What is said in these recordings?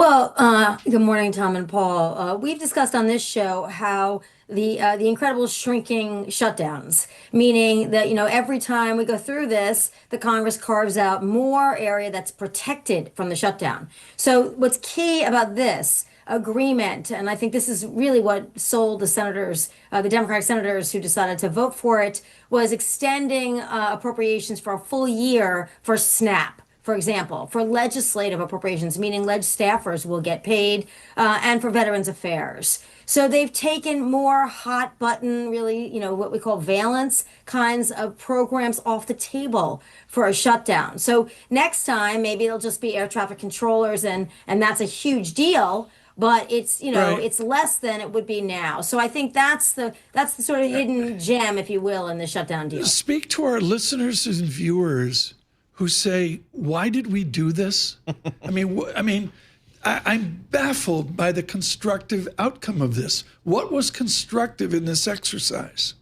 Well, good morning, Tom and Paul. We've discussed on this show how the incredible shrinking shutdowns, meaning that every time we go through this, the Congress carves out more area that's protected from the shutdown. So what's key about this agreement, and I think this is really what sold the senators, the Democratic senators who decided to vote for it, was extending appropriations for a full year for SNAP. For example, for legislative appropriations, meaning ledge staffers will get paid, and for Veterans Affairs. So they've taken more hot button, really, what we call valence kinds of programs off the table for a shutdown. So next time, maybe it'll just be air traffic controllers, and that's a huge deal. But Right. it's less than it would be now. So I think that's the sort of hidden gem, if you will, in the shutdown deal. Speak to our listeners and viewers who say, "Why did we do this?" I'm baffled by the constructive outcome of this. What was constructive in this exercise?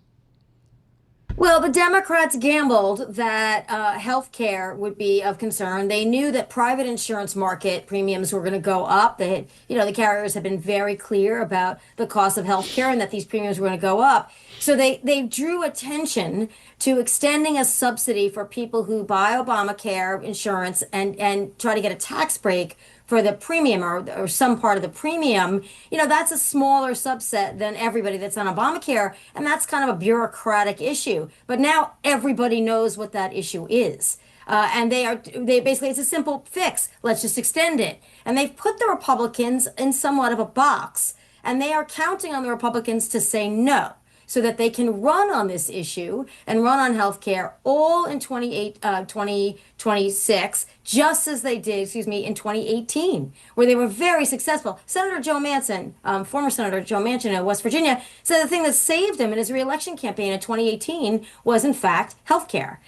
Well, the Democrats gambled that health care would be of concern. They knew that private insurance market premiums were going to go up. The carriers have been very clear about the cost of health care and that these premiums were going to go up. So they drew attention to extending a subsidy for people who buy Obamacare insurance and try to get a tax break for the premium or some part of the premium. That's a smaller subset than everybody that's on Obamacare, and that's kind of a bureaucratic issue. But now everybody knows what that issue is. And they basically, it's a simple fix. Let's just extend it. And they've put the Republicans in somewhat of a box, and they are counting on the Republicans to say no, so that they can run on this issue and run on health care all in 2026, just as they did, in 2018, where they were very successful. Senator Joe Manchin, former Senator Joe Manchin of West Virginia, said the thing that saved him in his reelection campaign in 2018 was, in fact, health care.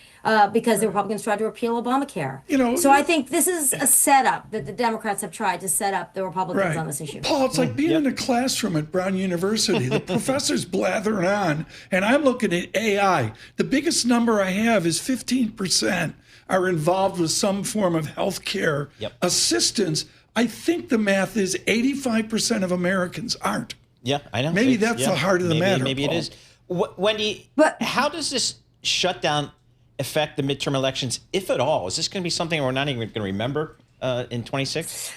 Because the Republicans tried to repeal Obamacare. You know, So I think this is a setup that the Democrats have tried to set up the Republicans right. on this issue. Paul, it's like being in a classroom at Brown University. The professor's blathering on, and I'm looking at AI. The biggest number I have is 15% are involved with some form of health care assistance. I think the math is 85% of Americans aren't. Yeah, I know. Maybe that's the heart of the matter. Maybe Paul. it is. Wendy, But how does this shutdown affect the midterm elections, if at all? Is this going to be something we're not even going to remember in 26?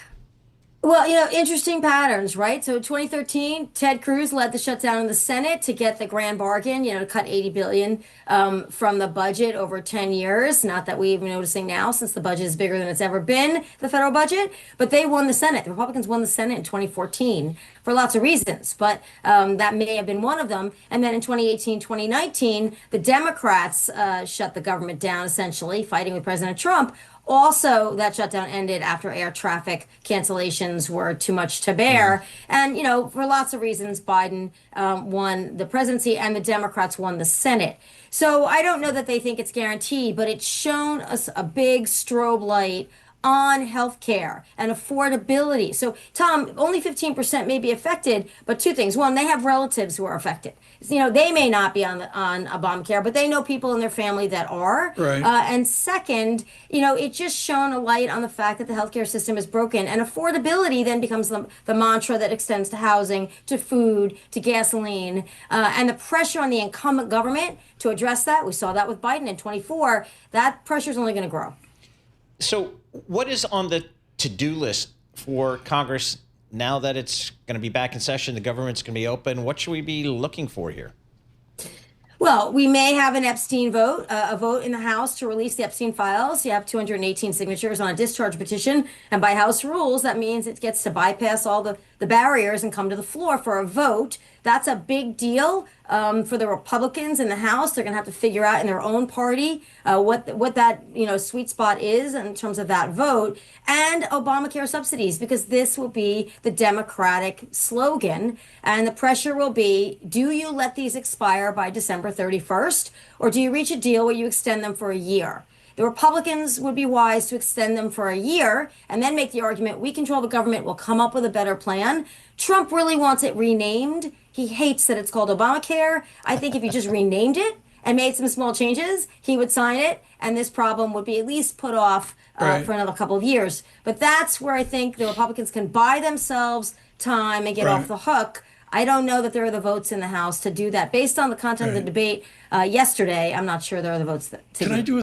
Well, interesting patterns, right? So 2013, Ted Cruz led the shutdown in the Senate to get the grand bargain, to cut 80 billion from the budget over 10 years. Not that we're even noticing now, since the budget is bigger than it's ever been, the federal budget. But they won the Senate. The Republicans won the Senate in 2014 for lots of reasons, but that may have been one of them. And then in 2018, 2019, the Democrats shut the government down, essentially, fighting with President Trump. Also, that shutdown ended after air traffic cancellations were too much to bear. And, for lots of reasons, Biden won the presidency and the Democrats won the Senate. So I don't know that they think it's guaranteed, but it's shown us a big strobe light on healthcare and affordability. So, Tom, only 15% may be affected, but two things. One, they have relatives who are affected. They may not be on Obamacare, but they know people in their family that are. Right. And second, it just shone a light on the fact that the healthcare system is broken, and affordability then becomes the mantra that extends to housing, to food, to gasoline, and the pressure on the incumbent government to address that. We saw that with Biden in 24. That pressure is only going to grow. So what is on the to-do list for Congress now that it's going to be back in session, the government's going to be open? What should we be looking for here? Well, we may have an Epstein vote, a vote in the House to release the Epstein files. You have 218 signatures on a discharge petition. And by House rules, that means it gets to bypass all the barriers and come to the floor for a vote. That's a big deal for the Republicans in the House. They're going to have to figure out in their own party what that sweet spot is in terms of that vote, and Obamacare subsidies, because this will be the Democratic slogan, and the pressure will be: do you let these expire by December 31st, or do you reach a deal where you extend them for a year? The Republicans would be wise to extend them for a year and then make the argument, we control the government, we'll come up with a better plan. Trump really wants it renamed. He hates that it's called Obamacare. I think if you just renamed it and made some small changes, he would sign it, and this problem would be at least put off Right. for another couple of years. But that's where I think the Republicans can buy themselves time and get off Right. the hook. I don't know that there are the votes in the House to do that. Based on the content of the Right. debate yesterday, I'm not sure there are the votes to Can do I it. do a